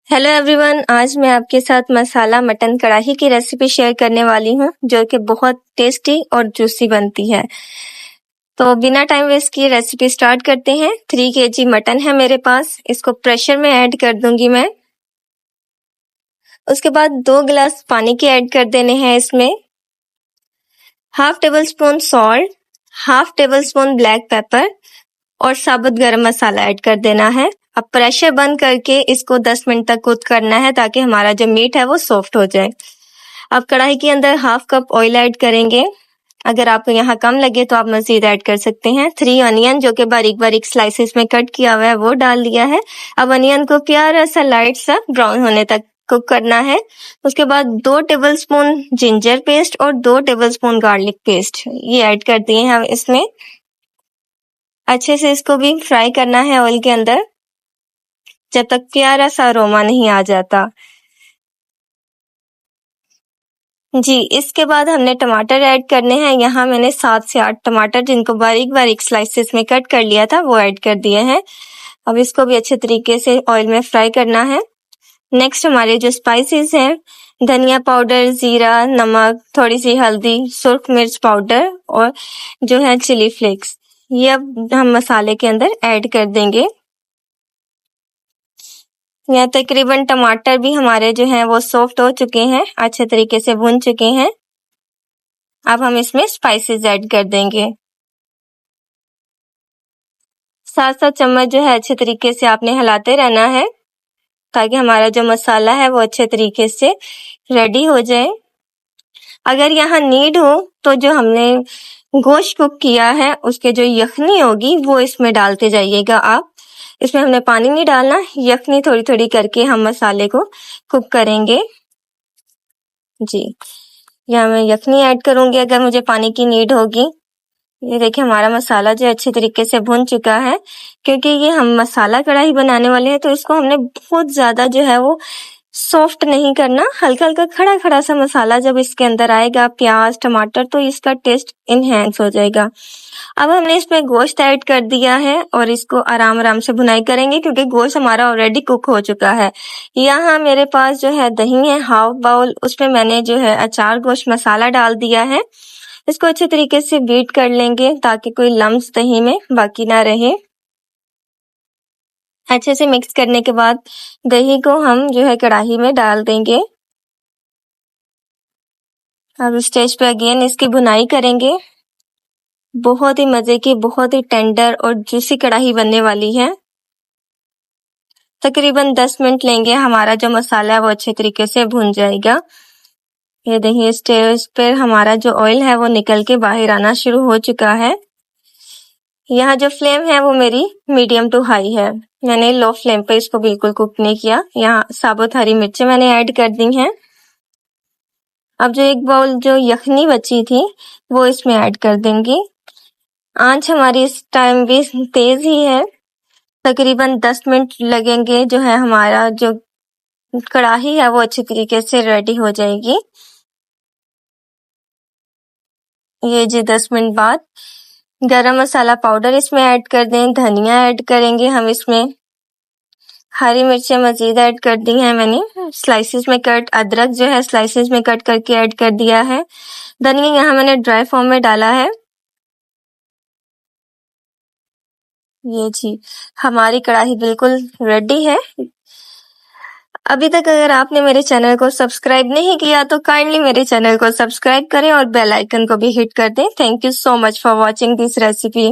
Hello everyone, आज मैं आपके साथ मसाला मटन कढ़ाई की रेसिपी शेयर करने वाली हूँ जो कि बहुत टेस्टी और जूसी बनती है। तो बिना टाइम वेस्ट किए रेसिपी स्टार्ट करते हैं। 3 kg मटन है मेरे पास, इसको प्रेशर में ऐड कर दूंगी मैं। उसके बाद 2 गिलास पानी के ऐड कर देने हैं इसमें। Half table spoon salt, half table spoon black pepper और साबुत गरम मसाला ऐड कर देना है। अब प्रेशर बंद करके इसको 10 मिनट तक कुक करना है ताकि हमारा जो मीट है वो सॉफ्ट हो जाए। अब कढ़ाई के अंदर हाफ कप ऑयल ऐड करेंगे। अगर आपको यहाँ कम लगे तो आप मजीद ऐड कर सकते हैं। 3 अनियन जो कि बारीक बारीक स्लाइसेस में कट किया हुआ है वो डाल दिया है। अब अनियन को प्यारा सा लाइट सा ब्राउन होने तक कुक करना है। उसके बाद 2 टेबलस्पून जिंजर पेस्ट और 2 टेबलस्पून गार्लिक पेस्ट ये ऐड कर दिए हैं हम इसमें। अच्छे से इसको भी फ्राई करना है ऑयल के अंदर जब तक प्यारा सा अरोमा नहीं आ जाता। जी, इसके बाद हमने टमाटर ऐड करने हैं। यहाँ मैंने 7 से 8 टमाटर जिनको बारीक बारीक स्लाइसेस में कट कर लिया था वो ऐड कर दिए हैं। अब इसको भी अच्छे तरीके से ऑयल में फ्राई करना है। नेक्स्ट हमारे जो स्पाइसेस हैं, धनिया पाउडर, जीरा, नमक, थोड़ी सी हल्दी, सुर्ख मिर्च पाउडर और जो है चिली फ्लेक्स, ये अब हम मसाले के अंदर ऐड कर देंगे। यहाँ तकरीबन टमाटर भी हमारे जो हैं वो सॉफ्ट हो चुके हैं, अच्छे तरीके से भुन चुके हैं। अब हम इसमें स्पाइसेस ऐड कर देंगे। 7-7 चम्मच जो है अच्छे तरीके से आपने हिलाते रहना है ताकि हमारा जो मसाला है वो अच्छे तरीके से रेडी हो जाए। अगर यहाँ नीड हो तो जो हमने गोश्त कुक किया है उसके जो यखनी होगी वो इसमें डालते जाइएगा आप। इसमें हमने पानी नहीं डालना, यखनी थोड़ी थोड़ी करके हम मसाले को कुक करेंगे। जी, यहाँ मैं यखनी ऐड करूंगी अगर मुझे पानी की नीड होगी। ये देखिए हमारा मसाला जो अच्छे तरीके से भुन चुका है। क्योंकि ये हम मसाला कढ़ाई बनाने वाले हैं तो इसको हमने बहुत ज्यादा जो है वो सॉफ्ट नहीं करना, हल्का हल्का खड़ा खड़ा सा मसाला जब इसके अंदर आएगा, प्याज टमाटर, तो इसका टेस्ट इनहेंस हो जाएगा। अब हमने इसमें गोश्त ऐड कर दिया है और इसको आराम आराम से भुनाई करेंगे क्योंकि गोश्त हमारा ऑलरेडी कुक हो चुका है। यहाँ मेरे पास जो है दही है हाफ बाउल, उसमें मैंने जो है अचार गोश्त मसाला डाल दिया है। इसको अच्छे तरीके से बीट कर लेंगे ताकि कोई लम्स दही में बाकी ना रहे। अच्छे से मिक्स करने के बाद दही को हम जो है कढ़ाई में डाल देंगे। अब स्टेज पे अगेन इसकी भुनाई करेंगे। बहुत ही मजे की, बहुत ही टेंडर और जूसी कढ़ाई बनने वाली है। तकरीबन 10 मिनट लेंगे, हमारा जो मसाला है वो अच्छे तरीके से भुन जाएगा। ये देखिए स्टेज पर हमारा जो ऑयल है वो निकल के बाहर आना शुरू हो चुका है। यहाँ जो फ्लेम है वो मेरी मीडियम टू हाई है, मैंने लो फ्लेम पे इसको बिल्कुल कुक नहीं किया। यहाँ साबुत हरी मिर्चें मैंने ऐड कर दी हैं। अब जो एक बाउल जो यखनी बची थी वो इसमें ऐड कर देंगे। आंच हमारी इस टाइम भी तेज ही है। तकरीबन 10 मिनट लगेंगे जो है हमारा जो कढ़ाई है वो अच्छी तरीके से रेडी हो जाएगी। ये जी 10 मिनट बाद गरम मसाला पाउडर इसमें ऐड कर दें, धनिया ऐड करेंगे हम इसमें, हरी मिर्चें मजीद ऐड कर दी हैं मैंने, स्लाइसेस में कट, अदरक जो है स्लाइसेस में कट करके ऐड कर दिया है। धनिया यहाँ मैंने ड्राई फॉर्म में डाला है। ये जी हमारी कढ़ाई बिल्कुल रेडी है। अभी तक अगर आपने मेरे चैनल को सब्सक्राइब नहीं किया तो काइंडली मेरे चैनल को सब्सक्राइब करें और बेल आइकन को भी हिट कर दें। Thank you so much for watching this recipe.